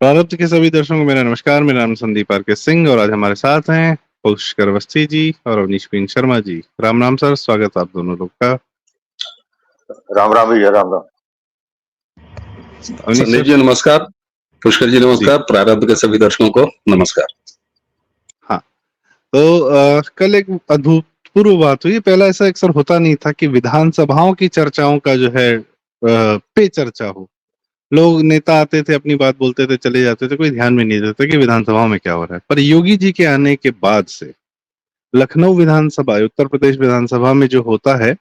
प्रारब्ध के सभी दर्शकों को मेरा नमस्कार। मेरा नाम संदीप आर के सिंह और आज हमारे साथ हैं पुष्कर अवस्थी जी और अवनीश कुमार शर्मा जी। राम राम सर, स्वागत आप दोनों लोग का। राम राम भैया, राम राम। अवनीश संदीप सर। जी नमस्कार, पुष्कर जी नमस्कार, प्रारब्ध के सभी दर्शकों को नमस्कार। हाँ, तो कल एक अभूतपूर्व बात हुई। पहला ऐसा अक्सर होता नहीं था कि विधानसभाओं की चर्चाओं का जो है पे चर्चा हो। लोग नेता आते थे, अपनी बात बोलते थे, चले जाते थे, कोई ध्यान में नहीं देता कि विधानसभाओं में क्या हो रहा है। पर योगी जी के आने के बाद से लखनऊ विधानसभा, उत्तर प्रदेश विधानसभा में जो होता है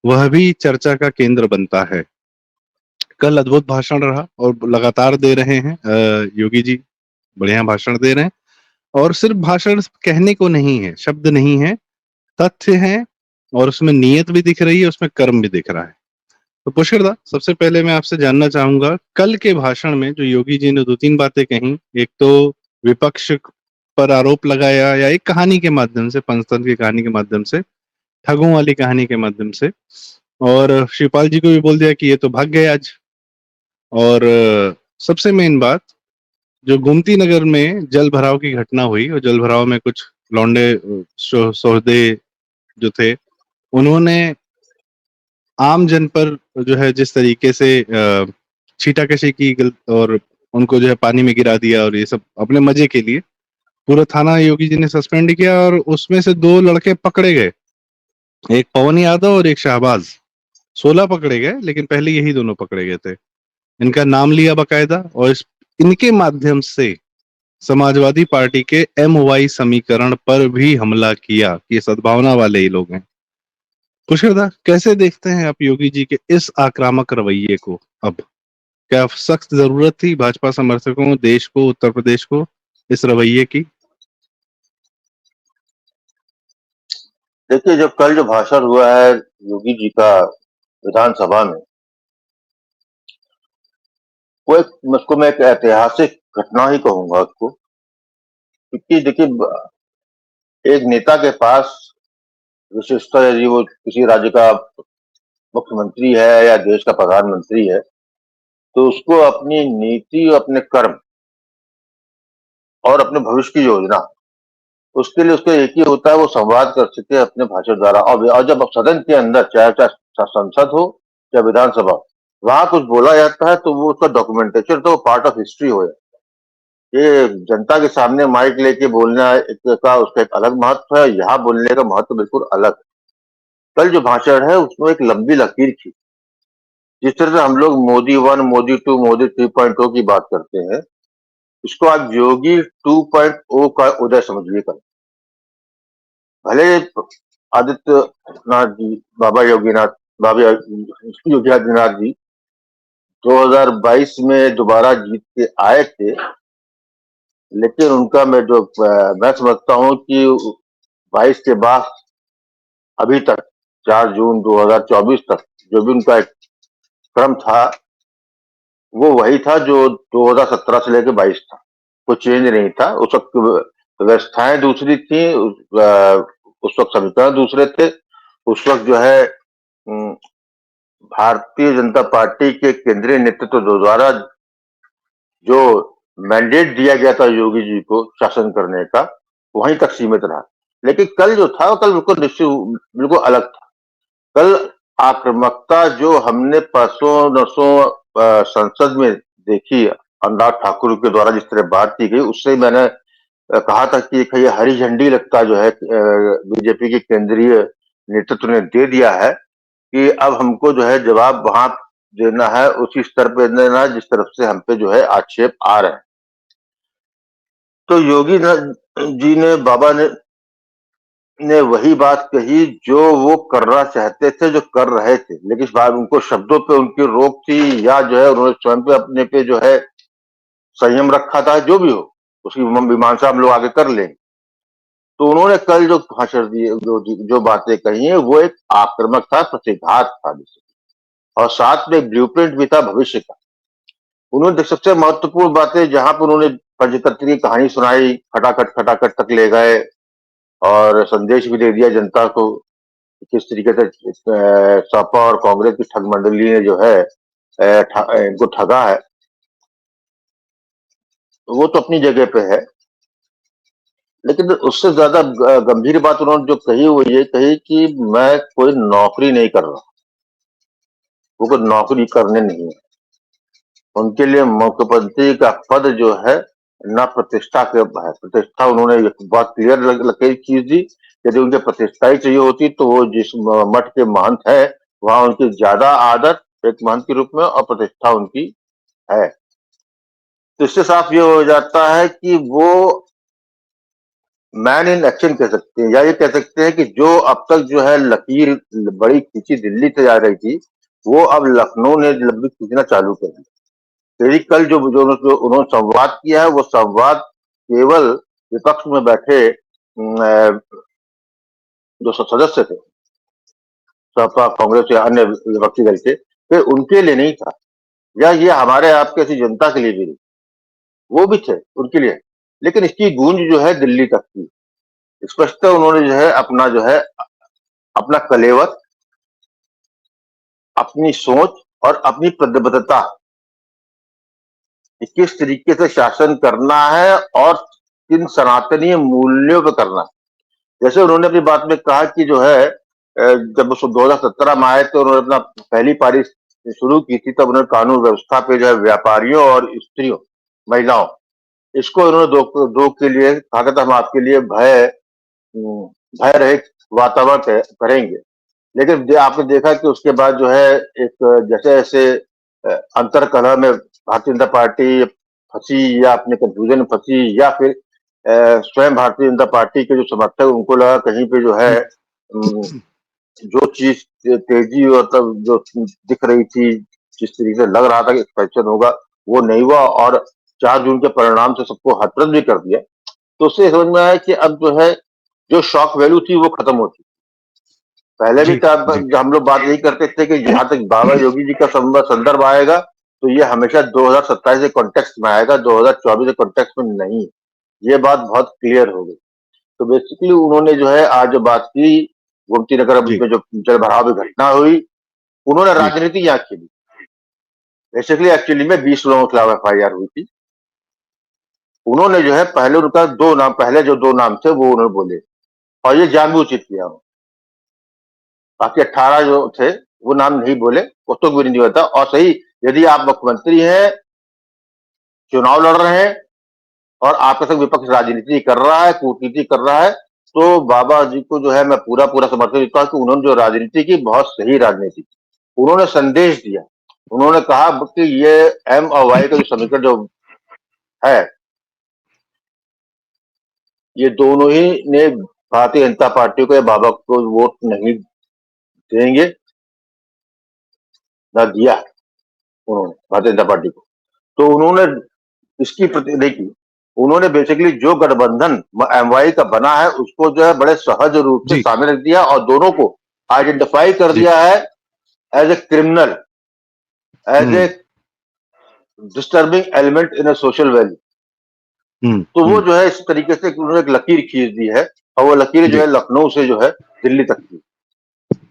वह भी चर्चा का केंद्र बनता है। कल अद्भुत भाषण रहा और लगातार दे रहे हैं योगी जी, बढ़िया भाषण दे रहे हैं। और सिर्फ भाषण कहने को नहीं है, शब्द नहीं है, तथ्य है और उसमें नीयत भी दिख रही है, उसमें कर्म भी दिख रहा है। तो पुष्कर दा, सबसे पहले मैं आपसे जानना चाहूंगा, कल के भाषण में जो योगी जी ने दो तीन बातें कही, एक तो विपक्ष पर आरोप लगाया या एक कहानी के माध्यम से, पंचतंत्र की कहानी के माध्यम से, ठगों वाली कहानी के माध्यम से, और शिवपाल जी को भी बोल दिया कि ये तो भाग गए आज। और सबसे मेन बात, जो गोमती नगर में जल भराव की घटना हुई और जल भराव में कुछ लौंडे सोहदे जो थे, उन्होंने आम जन पर जो है जिस तरीके से छीटाकशी की और उनको जो है पानी में गिरा दिया और ये सब अपने मजे के लिए, पूरा थाना योगी जी ने सस्पेंड किया और उसमें से दो लड़के पकड़े गए, एक पवन यादव और एक शाहबाज। 16 पकड़े गए, लेकिन पहले यही दोनों पकड़े गए थे। इनका नाम लिया बकायदा और इनके माध्यम से समाजवादी पार्टी के MY समीकरण पर भी हमला किया कि ये सद्भावना वाले ही लोग हैं। पुष्कर, कैसे देखते हैं आप योगी जी के इस आक्रामक रवैये को? अब क्या सख्त जरूरत थी भाजपा समर्थकों, देश को, उत्तर प्रदेश को इस रवैये की? देखिए, जब कल जो भाषण हुआ है योगी जी का विधानसभा में, उसको मैं एक ऐतिहासिक घटना ही कहूंगा उसको, क्योंकि देखिए एक नेता के पास, विशेषतः यदि वो किसी राज्य का मुख्यमंत्री है या देश का प्रधानमंत्री है, तो उसको अपनी नीति, अपने कर्म और अपने भविष्य की योजना, उसके लिए उसका एक ही होता है, वो संवाद कर सके अपने भाषण द्वारा। और जब सदन के अंदर, चाहे चाहे संसद हो या विधानसभा, वहां कुछ बोला जाता है तो वो उसका डॉक्यूमेंटेशन, तो पार्ट ऑफ हिस्ट्री हो जाता है। ये जनता के सामने माइक लेके बोलना का उसका एक अलग महत्व है, यहाँ बोलने का महत्व बिल्कुल अलग है। कल जो भाषण है उसमें एक लंबी लकीर थी। जिस तरह से हम लोग मोदी 1, मोदी 2, मोदी 3.0 की बात करते हैं, इसको आप योगी 2.0 का उदय समझिए। कल भले आदित्यनाथ जी, बाबा योगी आदित्यनाथ जी 2022 में दोबारा जीत के आए थे, लेकिन उनका मैं समझता हूं कि 22 के बाद अभी तक 4 जून 2024 तक जो भी उनका एक क्रम था, वो वही था जो 2017 से लेकर 22 था। कोई चेंज नहीं था। उस वक्त व्यवस्थाएं दूसरी थी, उस वक्त समीकरण दूसरे थे। उस वक्त जो है भारतीय जनता पार्टी के केंद्रीय नेतृत्व द्वारा जो मैंडेट दिया गया था योगी जी को शासन करने का, वहीं तक सीमित रहा। लेकिन कल जो था, कल बिल्कुल अलग था। कल आक्रामकता जो हमने परसों नरसों संसद में देखी, अनुराग ठाकुर के द्वारा जिस तरह बात की गई, उससे मैंने कहा था कि ये हरी झंडी लगता जो है बीजेपी के केंद्रीय नेतृत्व ने दे दिया है कि अब हमको जो है जवाब वहां देना है, उसी स्तर पे देना है जिस तरफ से हम पे जो है आक्षेप आ रहे हैं। तो योगी जी ने, बाबा ने वही बात कही जो वो करना चाहते थे, जो कर रहे थे, लेकिन इस बार उनको शब्दों पे उनकी रोक थी, या जो है उन्होंने स्वयं पे अपने पे जो है संयम रखा था। जो भी हो, उसकी मीमांसा हम लोग आगे कर लेंगे। तो उन्होंने कल जो भाषण दिए, जो बातें कही है, वो एक आक्रामक था, प्रतिघात था, और साथ में ब्लूप्रिंट भी था भविष्य का। उन्होंने सबसे महत्वपूर्ण बातें, जहां पर उन्होंने पंचतंत्र की कहानी सुनाई, खटाखट खटाखट तक ले गए और संदेश भी दे दिया जनता को किस तरीके से सपा और कांग्रेस की ठग मंडली ने जो है इनको ठगा है। वो तो अपनी जगह पे है, लेकिन उससे ज्यादा गंभीर बात उन्होंने जो कही वो ये कही कि मैं कोई नौकरी नहीं कर रहा, वो कोई नौकरी करने नहीं है। उनके लिए मुख्यमंत्री का पद जो है ना प्रतिष्ठा के है, प्रतिष्ठा उन्होंने एक बहुत क्लियर लकीर खींच दी। यदि उनके प्रतिष्ठा ही चाहिए होती तो वो जिस मठ के महंत है वहां उनकी ज्यादा आदत एक महंत के रूप में और प्रतिष्ठा उनकी है। तो इससे साफ ये हो जाता है कि वो मैन इन एक्शन कह सकते हैं, या ये कह सकते हैं कि जो अब तक जो है लकीर बड़ी खींची दिल्ली से जा रही थी, वो अब लखनऊ ने लंबी खींचना चालू कर दी। यदि कल जो उन्होंने संवाद किया है वो संवाद केवल विपक्ष में बैठे जो सदस्य थे सपा कांग्रेस या अन्य विपक्षी दल के, फिर उनके लिए नहीं था, या ये हमारे आपके ऐसी जनता के लिए भी नहीं, वो भी थे उनके लिए, लेकिन इसकी गूंज जो है दिल्ली तक थी। स्पष्टतः उन्होंने जो है अपना कलेवर, अपनी सोच और अपनी प्रतिबद्धता कि किस तरीके से शासन करना है और किन सनातनीय मूल्यों पर करना है। जैसे उन्होंने अपनी बात में कहा कि जो है जब 2017 में आए तो उन्होंने अपना पहली पारी शुरू की थी, तब उन्होंने कानून व्यवस्था पे जो है व्यापारियों और स्त्रियों महिलाओं इसको उन्होंने दो के लिए कहा था, हम आपके लिए भय रहित वातावरण करेंगे। लेकिन आपने देखा कि उसके बाद जो है एक जैसे जैसे अंतर कलह में भारतीय जनता पार्टी फंसी या अपने कंफ्यूजन में फंसी, या फिर स्वयं भारतीय जनता पार्टी के जो समर्थक उनको लगा कहीं पे जो है जो चीज तेजी और तब जो दिख रही थी, जिस तरीके से लग रहा था कि एक्सपेंशन होगा, वो नहीं हुआ और 4 जून के परिणाम से सबको हतप्रत भी कर दिया। तो उससे समझ में आया कि अब जो है जो शॉक वैल्यू थी वो खत्म हो चुकी। पहले भी जी, जी, हम लोग बात यही करते थे कि जहां तक बाबा योगी जी का संदर्भ आएगा तो ये हमेशा 2027 के कॉन्टेक्स्ट में आएगा, 2024 के कॉन्टेक्स्ट में नहीं। ये बात बहुत क्लियर हो गई। तो बेसिकली उन्होंने जो है आज जो बात की गोमती नगर जी, में जो जल भराव की घटना हुई, उन्होंने जी, राजनीति यहाँ खेली। बेसिकली एक्चुअली में 20 लोगों के खिलाफ FIR हुई थी। उन्होंने जो है पहले उनका 2 नाम, पहले जो 2 नाम थे वो उन्होंने बोले और ये जानबूझ किया। बाकी 18 जो थे वो नाम नहीं बोले, उसको भी नहीं होता। और सही, यदि आप मुख्यमंत्री हैं, चुनाव लड़ रहे हैं और आपके संग विपक्ष राजनीति कर रहा है, कूटनीति कर रहा है, तो बाबा जी को जो है मैं पूरा समर्थन देता हूँ कि उन्होंने जो राजनीति की बहुत सही राजनीति की। उन्होंने संदेश दिया, उन्होंने कहा कि ये M और Y का जो समीकरण जो है, ये दोनों ही ने भारतीय जनता पार्टी को या बाबा को वोट नहीं देंगे, न दिया उन्होंने भारतीय जनता पार्टी को। तो उन्होंने इसकी देखी, उन्होंने बेसिकली जो गठबंधन MY का बना है उसको जो है बड़े सहज रूप से जी, सामने रख दिया और दोनों को आइडेंटिफाई कर जी, दिया है as a criminal, as a um, disturbing element in a social value. हुँ, तो वो हुँ, जो है इस तरीके से उन्होंने एक लकीर खींच दी है और वो लकीर जो जी, है लखनऊ से जो है दिल्ली तक की।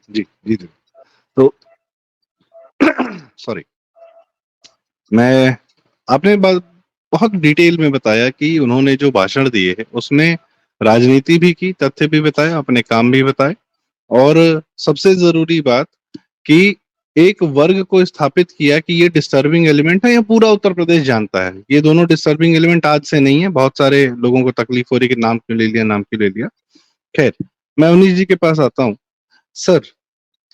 जी, जी, जी। तो सॉरी, मैं आपने बात बहुत डिटेल में बताया कि उन्होंने जो भाषण दिए हैं, उसमें राजनीति भी की, तथ्य भी बताए, अपने काम भी बताए और सबसे ज़रूरी बात कि एक वर्ग को स्थापित किया कि ये डिस्टर्बिंग एलिमेंट है, ये पूरा उत्तर प्रदेश जानता है। ये दोनों डिस्टर्बिंग एलिमेंट आज से नहीं है, बहुत सारे लोगों को तकलीफ हो रही है कि नाम क्यों ले लिया, नाम क्यों ले लिया। खैर, मैं उन्नीस जी के पास आता हूँ। सर,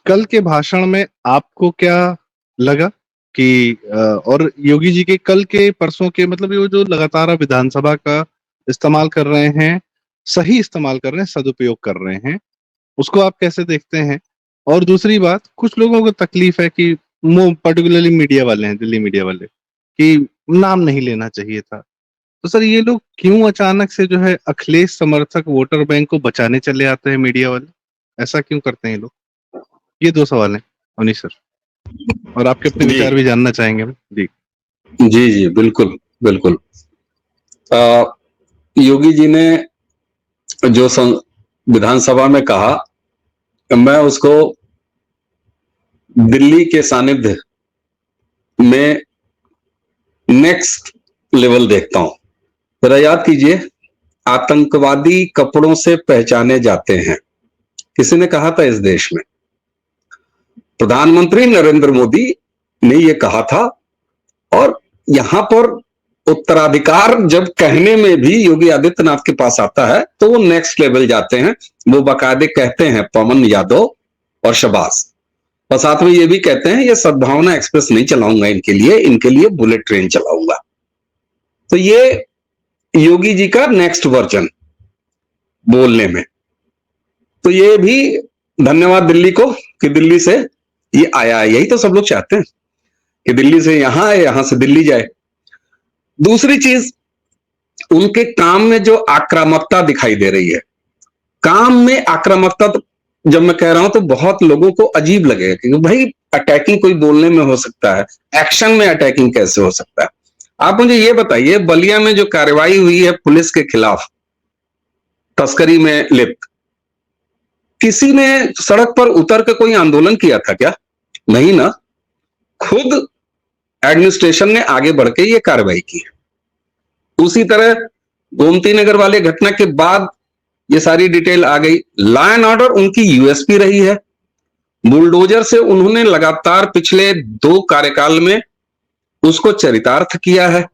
कल के भाषण में आपको क्या लगा कि और योगी जी के कल के परसों के मतलब ये जो लगातार आप विधानसभा का इस्तेमाल कर रहे हैं, सही इस्तेमाल कर रहे हैं, सदुपयोग कर रहे हैं, उसको आप कैसे देखते हैं? और दूसरी बात, कुछ लोगों को तकलीफ है कि पर्टिकुलरली मीडिया वाले हैं, दिल्ली मीडिया वाले, कि नाम नहीं लेना चाहिए था। तो सर ये लोग क्यों अचानक से जो है अखिलेश समर्थक वोटर बैंक को बचाने चले आते हैं मीडिया वाले? ऐसा क्यों करते हैं ये लोग? ये 2 सवाल हैं, अवनीश सर। और आपके अपने जी, विचार भी जानना चाहेंगे हम। जी। जी, जी, बिल्कुल, बिल्कुल। योगी जी ने जो विधानसभा में कहा, मैं उसको दिल्ली के सानिध्य में नेक्स्ट लेवल देखता हूं। जरा याद कीजिए, आतंकवादी कपड़ों से पहचाने जाते हैं, किसी ने कहा था इस देश में? प्रधानमंत्री नरेंद्र मोदी ने यह कहा था। और यहां पर उत्तराधिकार जब कहने में भी योगी आदित्यनाथ के पास आता है तो वो नेक्स्ट लेवल जाते हैं। वो बाकायदे कहते हैं पवन यादव और शबाज, और साथ में ये भी कहते हैं ये सद्भावना एक्सप्रेस नहीं चलाऊंगा इनके लिए बुलेट ट्रेन चलाऊंगा। तो ये योगी जी का नेक्स्ट वर्जन बोलने में। तो ये भी धन्यवाद दिल्ली को कि दिल्ली से ये आया है। यही तो सब लोग चाहते हैं कि दिल्ली से यहां आए, यहां से दिल्ली जाए। दूसरी चीज, उनके काम में जो आक्रामकता दिखाई दे रही है, काम में आक्रामकता, तो जब मैं कह रहा हूं तो बहुत लोगों को अजीब लगेगा कि भाई अटैकिंग कोई बोलने में हो सकता है, एक्शन में अटैकिंग कैसे हो सकता है? आप मुझे ये बताइए, बलिया में जो कार्रवाई हुई है पुलिस के खिलाफ तस्करी में लिप्त, किसी ने सड़क पर उतर के कोई आंदोलन किया था क्या? नहीं ना, खुद एडमिनिस्ट्रेशन ने आगे बढ़ के ये कार्रवाई की। उसी तरह गोमती नगर वाले घटना के बाद ये सारी डिटेल आ गई। लॉ एंड ऑर्डर उनकी यूएसपी रही है। बुलडोजर से उन्होंने लगातार पिछले 2 कार्यकाल में उसको चरितार्थ किया है।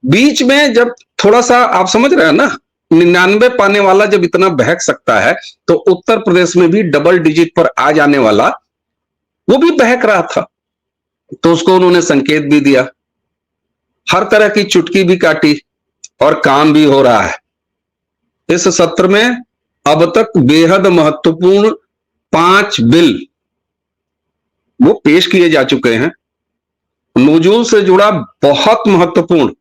बीच में जब थोड़ा सा, आप समझ रहे हैं ना, 99 पाने वाला जब इतना बहक सकता है तो उत्तर प्रदेश में भी डबल डिजिट पर आ जाने वाला वो भी बहक रहा था, तो उसको उन्होंने संकेत भी दिया, हर तरह की चुटकी भी काटी और काम भी हो रहा है। इस सत्र में अब तक बेहद महत्वपूर्ण 5 बिल वो पेश किए जा चुके हैं। नोजूल से जुड़ा बहुत महत्वपूर्ण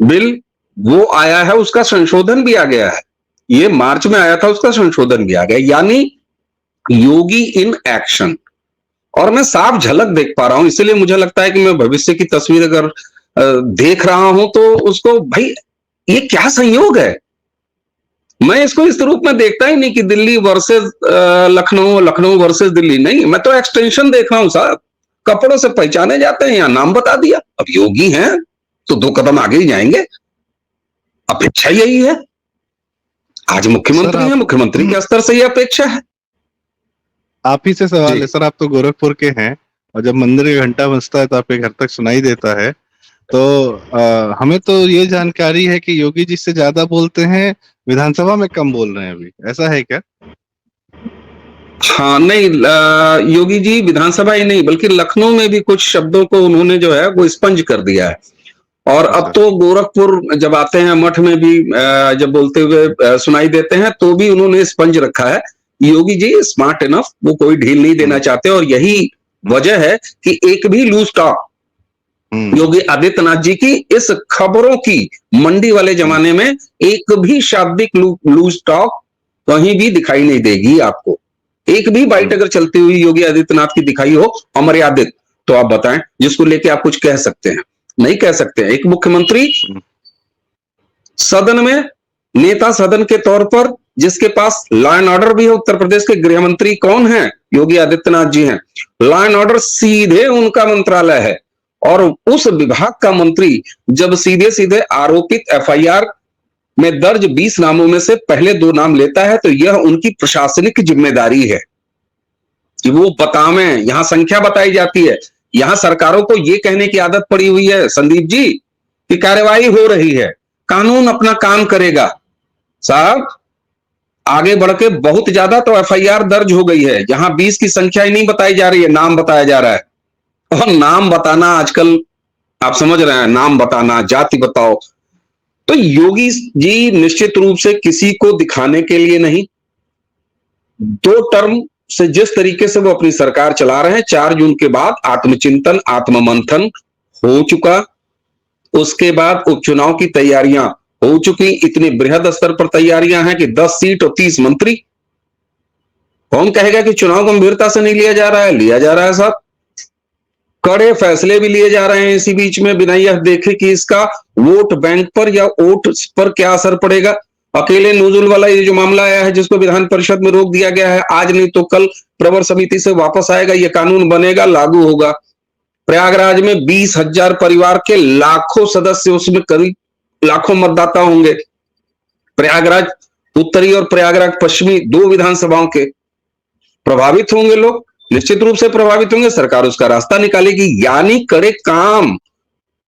बिल वो आया है, उसका संशोधन भी आ गया है। ये मार्च में आया था, उसका संशोधन भी आ गया, यानी योगी इन एक्शन। और मैं साफ झलक देख पा रहा हूं, इसलिए मुझे लगता है कि मैं भविष्य की तस्वीर अगर देख रहा हूं तो उसको, भाई ये क्या संयोग है? मैं इसको इस रूप में देखता ही नहीं कि दिल्ली वर्सेस लखनऊ, लखनऊ वर्सेस दिल्ली, नहीं, मैं तो एक्सटेंशन देख रहा हूं साहब। कपड़ों से पहचाने जाते हैं, यहां नाम बता दिया, अब योगी हैं तो 2 कदम आगे ही जाएंगे, अपेक्षा यही है। आज मुख्यमंत्री है, मुख्यमंत्री के स्तर से ये अपेक्षा है। आप ही से सवाल है सर, आप तो गोरखपुर के हैं और जब मंदिर का घंटा बजता है तो आपके घर तक सुनाई देता है, तो हमें तो ये जानकारी है कि योगी जी से ज्यादा बोलते हैं, विधानसभा में कम बोल रहे हैं अभी, ऐसा है क्या? हाँ, नहीं, योगी जी विधानसभा ही नहीं बल्कि लखनऊ में भी कुछ शब्दों को उन्होंने जो है वो स्पंज कर दिया है। और अब तो गोरखपुर जब आते हैं मठ में भी जब बोलते हुए सुनाई देते हैं तो भी उन्होंने स्पंज रखा है। योगी जी स्मार्ट इनफ, वो कोई ढील नहीं देना चाहते, और यही वजह है कि एक भी लूज टॉक योगी आदित्यनाथ जी की इस खबरों की मंडी वाले जमाने में एक भी शाब्दिक लूज टॉक कहीं भी दिखाई नहीं देगी आपको। एक भी बाइट अगर चलती हुई योगी आदित्यनाथ की दिखाई हो अमर्यादित, तो आप बताएं जिसको लेके आप कुछ कह सकते हैं? नहीं कह सकते हैं। एक मुख्यमंत्री सदन में, नेता सदन के तौर पर, जिसके पास लॉ एंड ऑर्डर भी है, उत्तर प्रदेश के गृह मंत्री कौन है? योगी आदित्यनाथ जी हैं। लॉ एंड ऑर्डर सीधे उनका मंत्रालय है, और उस विभाग का मंत्री जब सीधे सीधे आरोपित एफआईआर में दर्ज 20 नामों में से पहले 2 नाम लेता है, तो यह उनकी प्रशासनिक जिम्मेदारी है कि वो बतावें। यहां संख्या बताई जाती है, यहां सरकारों को यह कहने की आदत पड़ी हुई है संदीप जी कि कार्रवाई हो रही है, कानून अपना काम करेगा। साहब आगे बढ़ के बहुत ज्यादा तो एफआईआर दर्ज हो गई है, जहां 20 की संख्या ही नहीं बताई जा रही है, नाम बताया जा रहा है। और नाम बताना आजकल आप समझ रहे हैं, नाम बताना, जाति बताओ। तो योगी जी निश्चित रूप से किसी को दिखाने के लिए नहीं, 2 टर्म से जिस तरीके से वो अपनी सरकार चला रहे हैं, 4 जून के बाद आत्मचिंतन, आत्ममंथन हो चुका, उसके बाद उपचुनाव की तैयारियां हो चुकी। इतनी बृहद स्तर पर तैयारियां हैं कि 10 सीट और 30 मंत्री। कौन कहेगा कि चुनाव गंभीरता से नहीं लिया जा रहा है? लिया जा रहा है साहब। कड़े फैसले भी लिए जा रहे हैं इसी बीच में, बिना यह देखे कि इसका वोट बैंक पर या वोट पर क्या असर पड़ेगा। अकेले नोजुल वाला ये जो मामला आया है, जिसको विधान परिषद में रोक दिया गया है, आज नहीं तो कल प्रवर समिति से वापस आएगा, यह कानून बनेगा, लागू होगा। प्रयागराज में 20,000 परिवार के लाखों सदस्य, उसमें करीब लाखों मतदाता होंगे प्रयागराज उत्तरी और प्रयागराज पश्चिमी, 2 विधानसभाओं के। प्रभावित होंगे लोग, निश्चित रूप से प्रभावित होंगे, सरकार उसका रास्ता निकालेगी। यानी कड़े काम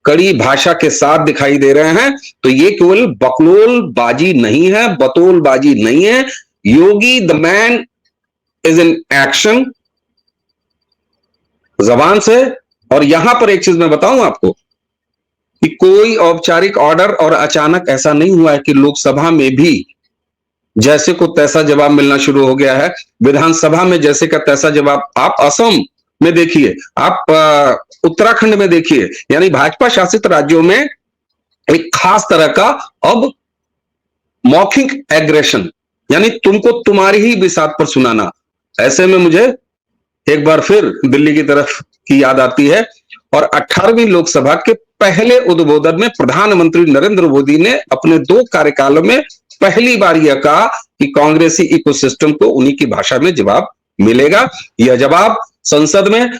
कड़ी भाषा के साथ दिखाई दे रहे हैं। तो ये केवल बकलोलबाजी नहीं है, बतौलबाजी नहीं है। Yogi the man is in action, जबान से। और यहां पर एक चीज मैं बताऊं आपको कि कोई औपचारिक ऑर्डर और अचानक ऐसा नहीं हुआ है कि लोकसभा में भी जैसे को तैसा जवाब मिलना शुरू हो गया है, विधानसभा में जैसे का तैसा जवाब। आप असम में देखिए, आप उत्तराखंड में देखिए, यानी भाजपा शासित राज्यों में एक खास तरह का अब मौखिक एग्रेशन, यानी तुमको तुम्हारी ही बिसात पर सुनाना। ऐसे में मुझे एक बार फिर दिल्ली की तरफ की याद आती है और 18वीं लोकसभा के पहले उद्बोधन में प्रधानमंत्री नरेंद्र मोदी ने अपने 2 कार्यकालों में पहली बार यह कहा कि कांग्रेसी इकोसिस्टम को उन्हीं की भाषा में जवाब मिलेगा। यह जवाब संसद में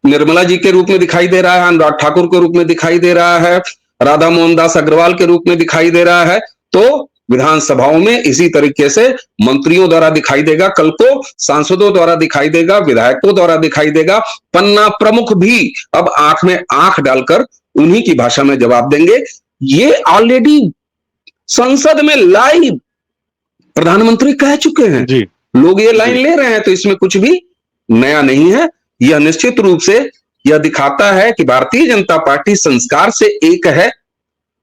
निर्मला जी के रूप में दिखाई दे रहा है, अनुराग ठाकुर के रूप में दिखाई दे रहा है, राधा मोहन दास अग्रवाल के रूप में दिखाई दे रहा है। तो विधानसभाओं में इसी तरीके से मंत्रियों द्वारा दिखाई देगा, कल को सांसदों द्वारा दिखाई देगा, विधायकों द्वारा दिखाई देगा। पन्ना प्रमुख भी अब आंख में आंख डालकर उन्हीं की भाषा में जवाब देंगे। ये ऑलरेडी संसद में लाइव प्रधानमंत्री कह चुके हैं जी लोग, ये लाइन ले रहे हैं। तो इसमें कुछ भी नया नहीं है। यह निश्चित रूप से यह दिखाता है कि भारतीय जनता पार्टी संस्कार से एक है,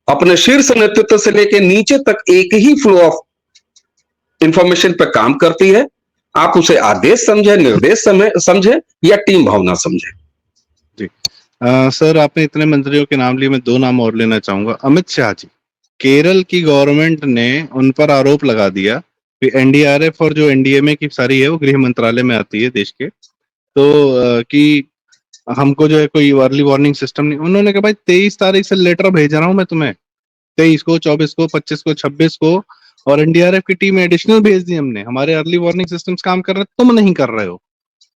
अपने शीर्ष नेतृत्व से लेकर नीचे तक एक ही फ्लो ऑफ इंफॉर्मेशन पर काम करती है। आप उसे आदेश समझे, निर्देश समझे या टीम भावना समझे। जी सर, आपने इतने मंत्रियों के नाम लिए, मैं 2 नाम और लेना चाहूंगा। अमित शाह जी, केरल की गवर्नमेंट ने उन पर आरोप लगा दिया कि एनडीआरएफ और जो एनडीएमए की सारी है वो गृह मंत्रालय में आती है देश के, तो कि हमको जो है कोई अर्ली वार्निंग सिस्टम नहीं। उन्होंने कहा भाई 23 तारीख से लेटर भेज रहा हूं मैं तुम्हें, 23 को, 24 को, 25 को, 26 को, और एनडीआरएफ की टीम एडिशनल भेज दी हमने। हमारे अर्ली वार्निंग सिस्टम्स काम कर रहे हैं, तुम नहीं कर रहे हो।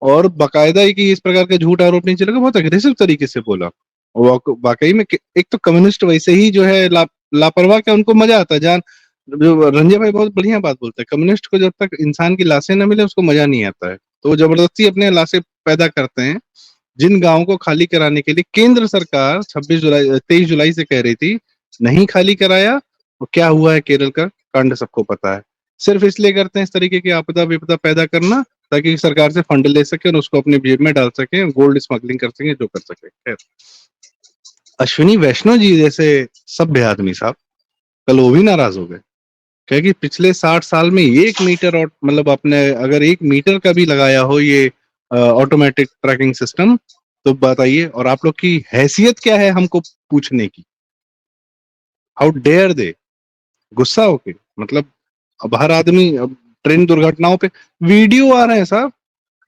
और बाकायदा ही कि इस प्रकार का झूठ आरोप नहीं चलेगा, बहुत अग्रेसिव तरीके से बोला। वाकई में एक तो कम्युनिस्ट वैसे ही जो है लापरवाह क्या, उनको मजा आता है। जान जो रंजय भाई बहुत बढ़िया बात बोलते हैं, कम्युनिस्ट को जब तक इंसान की लाशें न मिले उसको मजा नहीं आता है, तो वो जबरदस्ती अपने लाशें पैदा करते हैं। जिन गांवों को खाली कराने के लिए केंद्र सरकार 23 जुलाई से कह रही थी, नहीं खाली कराया, और क्या हुआ है केरल का कांड सबको पता है। सिर्फ इसलिए करते हैं इस तरीके की आपदा विपदा पैदा करना, ताकि सरकार से फंड ले सके और उसको अपने जेब में डाल सके, गोल्ड स्मगलिंग कर सके, जो कर सके। खैर, अश्विनी वैष्णव जी जैसे सभ्य आदमी साहब कल वो भी नाराज हो गए, कहे कि पिछले 60 साल में 1 मीटर और मतलब आपने अगर 1 मीटर का भी लगाया हो ये ऑटोमेटिक ट्रैकिंग सिस्टम, तो बताइए, और आप लोग की हैसियत क्या है हमको पूछने की? हाउ डेयर दे, गुस्सा होके। मतलब अब हर आदमी, अब ट्रेन दुर्घटनाओं पे वीडियो आ रहे हैं साहब।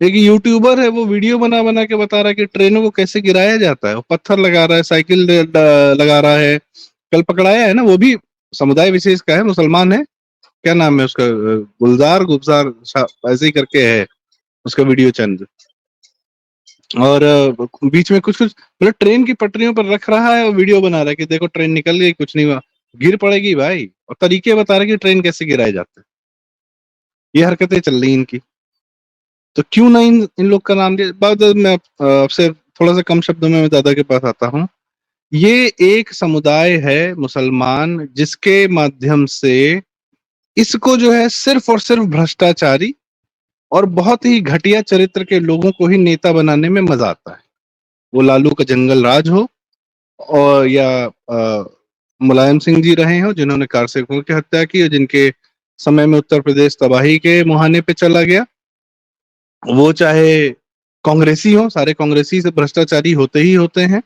एक यूट्यूबर है, वो वीडियो बना बना के बता रहा है कि ट्रेनों को कैसे गिराया जाता है, वो पत्थर लगा रहा है, साइकिल लगा रहा है। कल पकड़ाया है ना, वो भी समुदाय विशेष का है, मुसलमान है, क्या नाम है उसका, गुलजार ऐसे ही करके है उसका वीडियो चैनल। और बीच में कुछ कुछ मतलब ट्रेन की पटरियों पर रख रहा है और वीडियो बना रहा है कि देखो ट्रेन निकल गई, कुछ नहीं हुआ, गिर पड़ेगी भाई, और तरीके बता रहे कि ट्रेन कैसे गिराए जाते हैं। ये हरकतें चल रही इनकी, तो क्यों ना इन लोग का नाम लिया। बाद मैं आपसे थोड़ा सा कम शब्दों में मैं दादा के पास आता हूँ। ये एक समुदाय है मुसलमान, जिसके माध्यम से इसको जो है सिर्फ और सिर्फ भ्रष्टाचारी और बहुत ही घटिया चरित्र के लोगों को ही नेता बनाने में मजा आता है। वो लालू का जंगल राज हो, और या मुलायम सिंह जी रहे हो जिन्होंने कारसेवकों की हत्या की, और जिनके समय में उत्तर प्रदेश तबाही के मुहाने पे चला गया, वो चाहे कांग्रेसी हो, सारे कांग्रेसी से भ्रष्टाचारी होते ही होते हैं।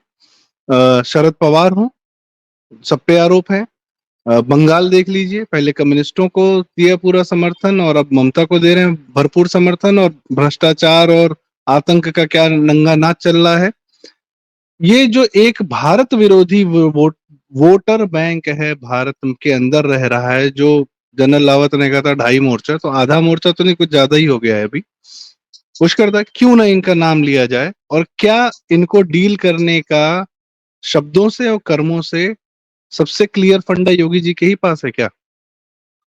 शरद पवार हो, सब पे आरोप है। बंगाल देख लीजिए, पहले कम्युनिस्टों को दिया पूरा समर्थन और अब ममता को दे रहे हैं भरपूर समर्थन, और भ्रष्टाचार और आतंक का क्या नंगा नाच चल रहा है। ये जो एक भारत विरोधी वोटर बैंक है भारत के अंदर रह रहा है, जो जनरल रावत ने कहा था 2.5 मोर्चा, तो आधा मोर्चा तो नहीं, कुछ ज्यादा ही हो गया है अभी। कुछ करता है, क्यों ना इनका नाम लिया जाए, और क्या इनको डील करने का शब्दों से और कर्मों से सबसे क्लियर फंडा योगी जी के ही पास है क्या?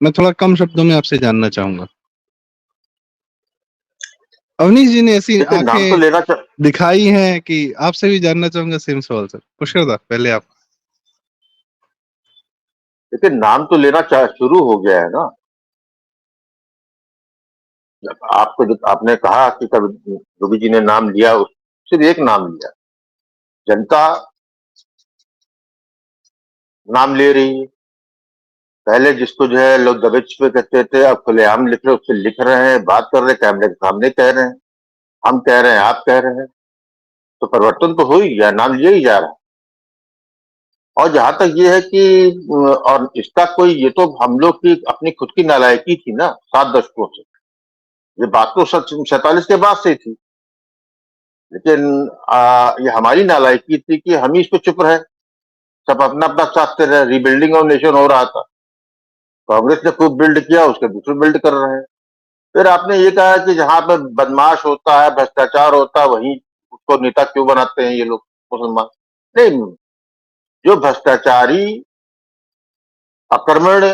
मैं थोड़ा कम शब्दों में आपसे जानना चाहूंगा। अवनीश जी ने ऐसी देखिए, नाम तो आंखें लेना दिखाई हैं कि आपसे भी जानना चाहूंगा सेम सवाल सर। पुष्कर दा पहले आप। देखिए, नाम तो लेना शुरू हो गया है ना। आपने कहा कि कभी योगी जी ने नाम लिया, सिर्फ एक नाम लिया, जनता नाम ले रही है। पहले जिसको जो है लोग दबे छिपे कहते थे, अब खुलेआम लिख रहे, उससे लिख रहे हैं, बात कर रहे, कैमरे के सामने कह रहे हैं, हम कह रहे हैं, आप कह रहे हैं, तो परिवर्तन तो हो ही गया, नाम लिया ही जा रहा है। और जहां तक ये है कि और इसका कोई, ये तो हम लोग की अपनी खुद की नालायकी थी ना 7 दशकों से। ये बात तो 47 के बाद से थी, लेकिन ये हमारी नालायकी थी कि हम ही इस पे चुप रहे, सब अपना अपना चाहते रहे। रीबिल्डिंग ऑफ नेशन हो रहा था, कांग्रेस ने खूब बिल्ड किया, उसके दूसरे बिल्ड कर रहे हैं। फिर आपने ये कहा कि जहां पर बदमाश होता है, भ्रष्टाचार होता है, वहीं उसको नेता क्यों बनाते हैं ये लोग मुसलमान? नहीं, जो भ्रष्टाचारी अकर्मण्य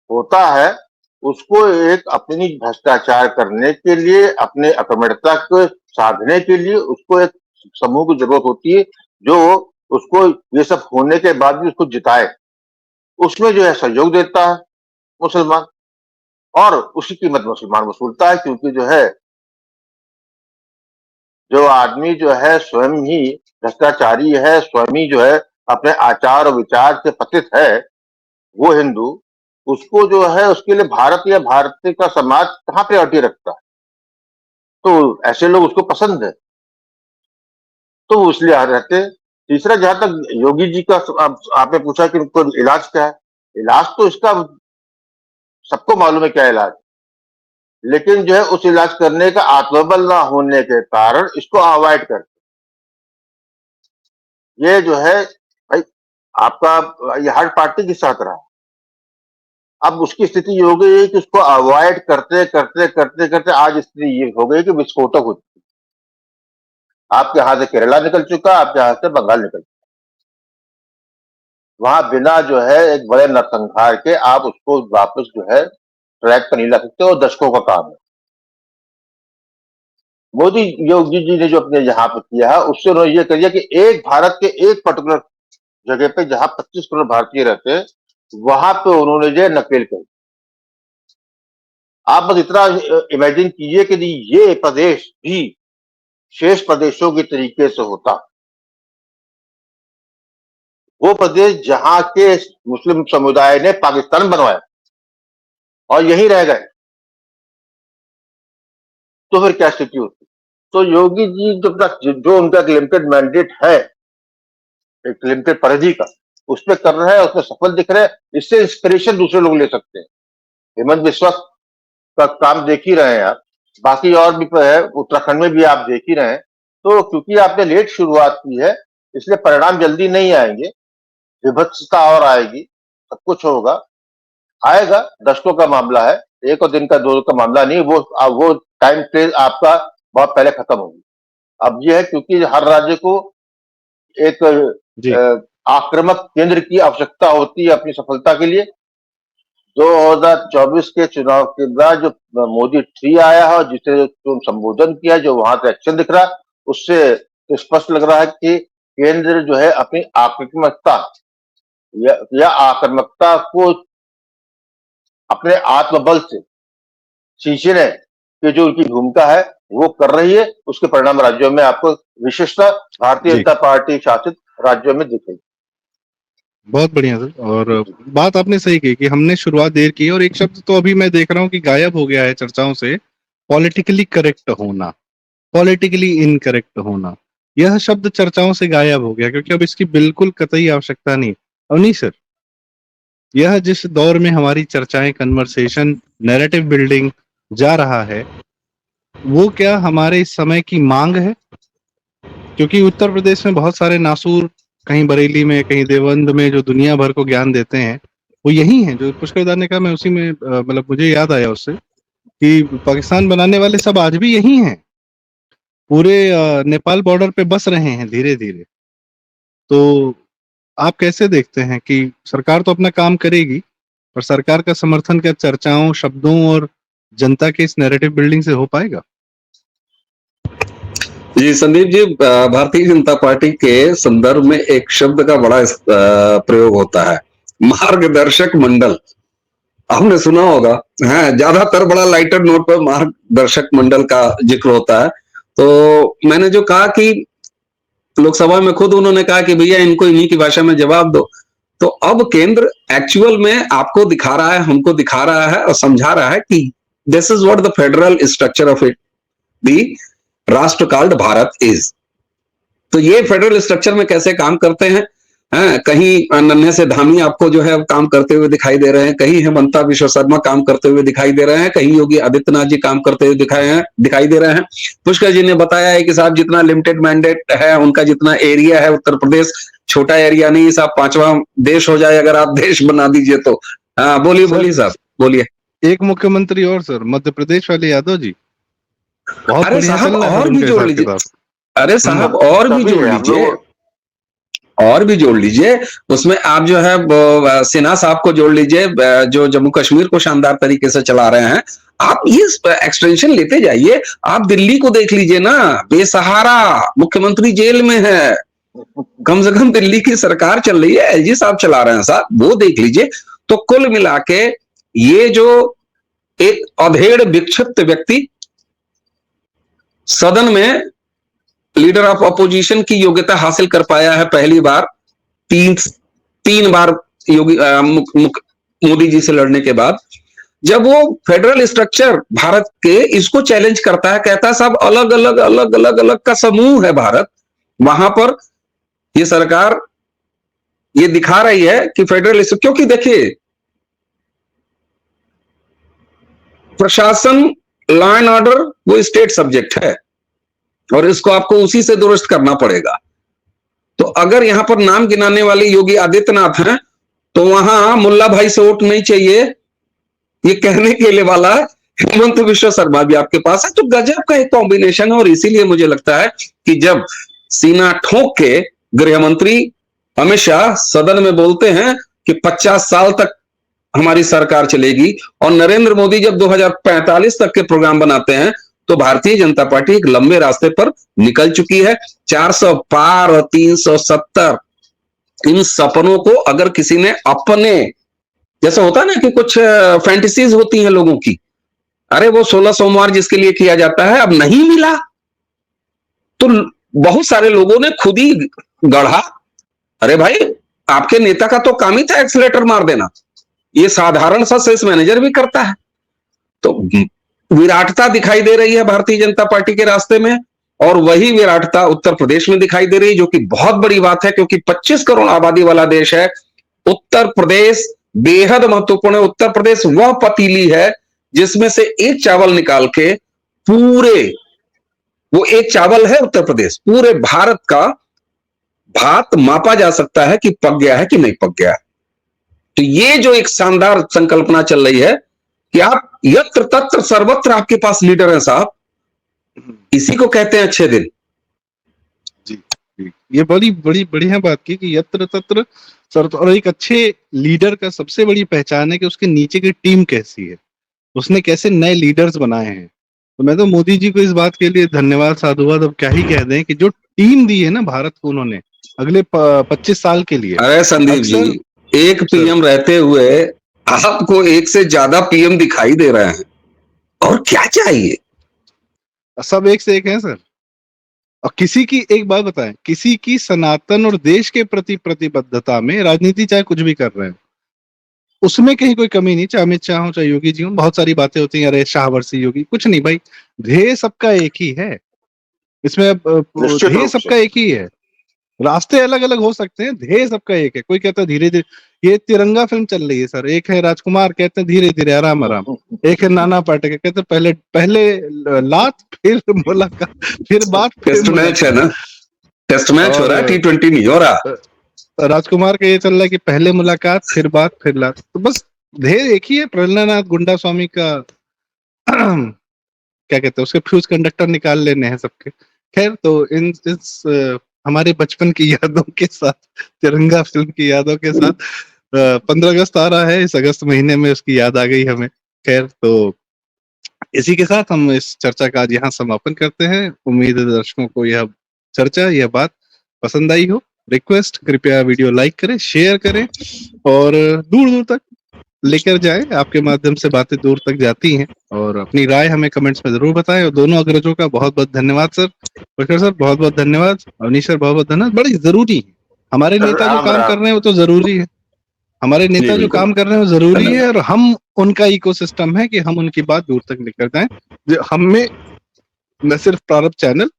होता है, उसको एक अपनी भ्रष्टाचार करने के लिए, अपने अकर्मण्यता को साधने के लिए उसको एक समूह की जरूरत होती है, जो उसको ये सब होने के बाद भी उसको जिताए। उसमें जो है सहयोग देता है मुसलमान, और उसी कीमत मुसलमान वसूलता है, क्योंकि जो है, जो आदमी जो है स्वयं ही भ्रष्टाचारी है, स्वयं ही जो है अपने आचार और विचार से पतित है, वो हिंदू, उसको जो है उसके लिए भारत या भारतीय का समाज कहाँ प्रायोरिटी रखता है? तो ऐसे लोग उसको पसंद है, तो इसलिए आ रहते हैं। तीसरा, जहां तक योगी जी का आपने पूछा कि उनको इलाज क्या है, इलाज तो इसका सबको मालूम है क्या इलाज, लेकिन जो है उस इलाज करने का आत्मबल ना होने के कारण इसको अवॉइड कर, ये जो है भाई आपका, ये हर पार्टी के साथ रहा। अब उसकी स्थिति ये हो गई है कि उसको अवॉइड करते करते करते करते आज स्थिति ये हो गई कि विस्फोटक हो चुकी। आपके यहां से केरला निकल चुका, आपके यहां से बंगाल निकल चुका। वहां बिना जो है एक बड़े नरसंहार के आप उसको वापस जो है ट्रैक पर नहीं ला सकते, और दशकों का काम है। मोदी योगी जी ने जो अपने यहाँ पे किया है, उससे उन्होंने ये किया कि एक भारत के एक पर्टिकुलर जगह पे जहां 25 करोड़ भारतीय रहते हैं, वहां पे उन्होंने जो नकेल कर, आप बस इतना इमेजिन कीजिए कि ये प्रदेश भी शेष प्रदेशों के तरीके से होता, वो प्रदेश जहां के मुस्लिम समुदाय ने पाकिस्तान बनवाया और यहीं रह गए, तो फिर क्या स्थिति होती? तो योगी जी जब तक जो उनका एक लिमिटेड मैंडेट है, एक लिमिटेड परिधि का, उस पर कर रहे हैं, उसमें सफल दिख रहे हैं, इससे इंस्पिरेशन दूसरे लोग ले सकते हैं। हेमंत बिस्वा का काम देख ही रहे हैं आप, बाकी और भी है, उत्तराखंड में भी आप देख ही रहे हैं। तो क्योंकि आपने लेट शुरुआत की है, इसलिए परिणाम जल्दी नहीं आएंगे, विभत्सता और आएगी, सब कुछ होगा, आएगा। दशकों का मामला है, एक और दिन का, दो का मामला नहीं। वो टाइम फ्रेम आपका बहुत पहले खत्म होगी। अब ये है क्योंकि हर राज्य को एक जी। आक्रामक केंद्र की आवश्यकता होती है अपनी सफलता के लिए। 2024 के चुनाव के बाद जो मोदी 3 आया है और जिसे तुम संबोधन किया, जो वहां से एक्शन दिख रहा है, उससे तो स्पष्ट लग रहा है कि केंद्र जो है अपनी आक्रामकता या आक्रामकता को अपने आत्मबल से सींचने की जो उनकी भूमिका है वो कर रही है। उसके परिणाम राज्यों में आपको विशेषता भारतीय जी। जनता पार्टी शासित राज्यों में दिखेगी। बहुत बढ़िया सर। और बात आपने सही की कि हमने शुरुआत देर की, और एक शब्द तो अभी मैं देख रहा हूँ कि गायब हो गया है चर्चाओं से, पॉलिटिकली करेक्ट होना, पॉलिटिकली इनकरेक्ट होना। यह शब्द चर्चाओं से गायब हो गया, क्योंकि अब इसकी बिल्कुल कतई आवश्यकता नहीं। अवनीश सर, यह जिस दौर में हमारी चर्चाएं, कन्वर्सेशन, नैरेटिव बिल्डिंग जा रहा है, वो क्या हमारे इस समय की मांग है? क्योंकि उत्तर प्रदेश में बहुत सारे नासूर, कहीं बरेली में, कहीं देवबंद में, जो दुनिया भर को ज्ञान देते हैं, वो यही हैं। जो पुष्कर ने कहा, मैं उसी में मतलब मुझे याद आया उससे कि पाकिस्तान बनाने वाले सब आज भी यही हैं, पूरे नेपाल बॉर्डर पे बस रहे हैं धीरे धीरे। तो आप कैसे देखते हैं कि सरकार तो अपना काम करेगी, पर सरकार का समर्थन क्या चर्चाओं, शब्दों और जनता के इस नैरेटिव बिल्डिंग से हो पाएगा? जी संदीप जी, भारतीय जनता पार्टी के संदर्भ में एक शब्द का बड़ा प्रयोग होता है, मार्गदर्शक मंडल। आपने सुना होगा, हाँ, ज्यादातर बड़ा लाइटर नोट पर मार्गदर्शक मंडल का जिक्र होता है। तो मैंने जो कहा कि लोकसभा में खुद उन्होंने कहा कि भैया इनको इन्हीं की भाषा में जवाब दो। तो अब केंद्र एक्चुअल में आपको दिखा रहा है, हमको दिखा रहा है और समझा रहा है कि this is what the federal structure of it, the rashtra called Bharat is. तो ये फेडरल स्ट्रक्चर में कैसे काम करते हैं, कहीं नन्हे से धामी आपको जो है काम करते हुए दिखाई दे रहे हैं, कहीं हेमंता विश्व शर्मा काम करते हुए दिखाई दे रहे हैं, कहीं योगी आदित्यनाथ जी काम करते हुए दिखाई दे रहे हैं। पुष्कर जी ने बताया है कि साहब जितना लिमिटेड मैंडेट है, उनका जितना एरिया है, उत्तर प्रदेश छोटा एरिया नहीं साहब, 5वां देश हो जाए अगर आप देश बना दीजिए तो। हाँ बोलिए बोलिए साहब बोलिए। एक मुख्यमंत्री और सर, मध्य प्रदेश वाले यादव जी, बहुत अरे बढ़िया साहब चल रहा है और सर भी उनके जोड़ हिसाब लीजिए, किताब। अरे साहब और भी जोड़ लीजिए, और भी जोड़ लीजिए। उसमें आप जो है सिन्हा साहब को जोड़ लीजिए, जो जम्मू कश्मीर को शानदार तरीके से चला रहे हैं। आप ये एक्सटेंशन लेते जाइए। आप दिल्ली को देख लीजिए ना, बेसहारा मुख्यमंत्री जेल में है, कम से कम दिल्ली की सरकार चल रही है, एलजी साहब चला रहे हैं साहब, वो देख लीजिए। तो कुल मिला के ये जो एक अधेड़ विक्षिप्त व्यक्ति सदन में लीडर ऑफ अपोजिशन की योग्यता हासिल कर पाया है पहली बार, तीन बार योगी मोदी जी से लड़ने के बाद, जब वो फेडरल स्ट्रक्चर भारत के इसको चैलेंज करता है, कहता है साहब अलग अलग का समूह है भारत, वहां पर ये सरकार ये दिखा रही है कि फेडरल, क्योंकि देखिए प्रशासन, लॉ एंड ऑर्डर वो स्टेट सब्जेक्ट है और इसको आपको उसी से दुरुस्त करना पड़ेगा। तो अगर यहां पर नाम गिनाने वाले योगी आदित्यनाथ हैं, तो वहां मुल्ला भाई से वोट नहीं चाहिए, ये कहने के लिए वाला हेमंत विश्व शर्मा भी आपके पास है। तो गजब का एक कॉम्बिनेशन है। और इसीलिए मुझे लगता है कि जब सीना ठोक के गृह मंत्री अमित शाह सदन में बोलते हैं कि 50 साल तक हमारी सरकार चलेगी, और नरेंद्र मोदी जब 2045 तक के प्रोग्राम बनाते हैं, तो भारतीय जनता पार्टी एक लंबे रास्ते पर निकल चुकी है। 400 पार और 370, इन सपनों को अगर किसी ने अपने, जैसा होता है ना कि कुछ फैंटेसीज होती हैं लोगों की, अरे वो 16 सोमवार जिसके लिए किया जाता है अब नहीं मिला, तो बहुत सारे लोगों ने खुद ही गढ़ा। अरे भाई आपके नेता का तो काम ही था एक्सीलेटर मार देना, ये साधारण सा सेल्स मैनेजर भी करता है। तो विराटता दिखाई दे रही है भारतीय जनता पार्टी के रास्ते में, और वही विराटता उत्तर प्रदेश में दिखाई दे रही है, जो कि बहुत बड़ी बात है, क्योंकि 25 करोड़ आबादी वाला देश है। उत्तर प्रदेश बेहद महत्वपूर्ण है। उत्तर प्रदेश वह पतीली है जिसमें से एक चावल निकाल के पूरे, वो एक चावल है उत्तर प्रदेश, पूरे भारत का भात मापा जा सकता है कि पक गया है कि नहीं पक गया है। तो ये जो एक शानदार संकल्पना चल रही है कि आप यत्र तत्र सर्वत्र आपके पास लीडर हैं साहब, इसी को कहते हैं अच्छे दिन। जी, ये बड़ी बड़ी बढ़िया बात की कि यत्र तत्र सर्वत्र, और एक अच्छे लीडर का सबसे बड़ी पहचान है कि उसके नीचे की टीम कैसी है, उसने कैसे नए लीडर्स बनाए हैं। तो मैं तो मोदी जी को इस बात के लिए धन्यवाद, साधुवाद, अब क्या ही कह दें कि जो टीम दी है ना भारत को उन्होंने अगले 25 साल के लिए। अरे संदीप जी, एक पीएम रहते हुए आपको एक से ज्यादा पीएम दिखाई दे रहे हैं, और क्या चाहिए? सब एक से एक है सर। और किसी की एक बात बताएं, किसी की सनातन और देश के प्रति प्रतिबद्धता में राजनीति चाहे कुछ भी कर रहे हैं, उसमें कहीं कोई कमी नहीं, चाहे अमित शाह हो चाहे योगी जी हो। बहुत सारी बातें होती हैं, अरे शाहवर्षी योगी, कुछ नहीं भाई, ध्येय सबका एक ही है। इसमें ध्येय सबका एक ही है, रास्ते अलग अलग हो सकते हैं, ध्येय सबका एक है। कोई कहता है धीरे धीरे, ये तिरंगा फिल्म चल रही है सर, एक है राजकुमार कहते हैं धीरे धीरे आराम आराम, एक है नाना पाटेकर कहते हैं पहले पहले लात फिर मुलाकात फिर बात। टेस्ट मैच है ना, टेस्ट मैच हो रहा है, T20 नहीं हो रहा। राजकुमार का ये चल रहा है कि पहले मुलाकात फिर बात फिर लात। तो बस ध्येय एक ही है, प्रहलाद गुंडा स्वामी का क्या कहते हैं उसके फ्यूज कंडक्टर निकाल लेने हैं सबके। खैर, तो इस हमारे बचपन की यादों के साथ, तिरंगा फिल्म की यादों के साथ 15 अगस्त आ रहा है, इस अगस्त महीने में उसकी याद आ गई हमें। खैर, तो इसी के साथ हम इस चर्चा का आज यहाँ समापन करते हैं। उम्मीद है दर्शकों को यह चर्चा, यह बात पसंद आई हो। रिक्वेस्ट, कृपया वीडियो लाइक करें, शेयर करें और दूर दूर तक लेकर जाएं। आपके माध्यम से बातें दूर तक जाती हैं। और अपनी राय हमें कमेंट्स में जरूर बताएं। और दोनों अग्रजों का बहुत बहुत धन्यवाद सर। प्रखर सर बहुत बहुत धन्यवाद। अवनीश सर बहुत बहुत धन्यवाद। बड़ी जरूरी है, हमारे नेता जो राम काम राम। कर रहे हैं वो तो जरूरी है, हमारे जी, नेता जो बिल्कुल। काम कर रहे हैं वो जरूरी है, और हम उनका इकोसिस्टम है कि हम उनकी बात दूर तक लेकर जाएं। हम में न सिर्फ प्रारंभ चैनल,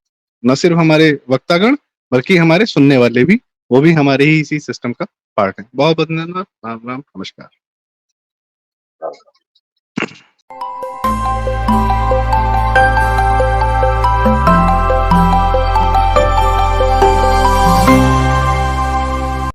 न सिर्फ हमारे वक्तागण, बल्कि हमारे सुनने वाले भी, वो भी हमारे ही इसी सिस्टम का पार्ट है। बहुत बहुत धन्यवाद। राम राम, नमस्कार।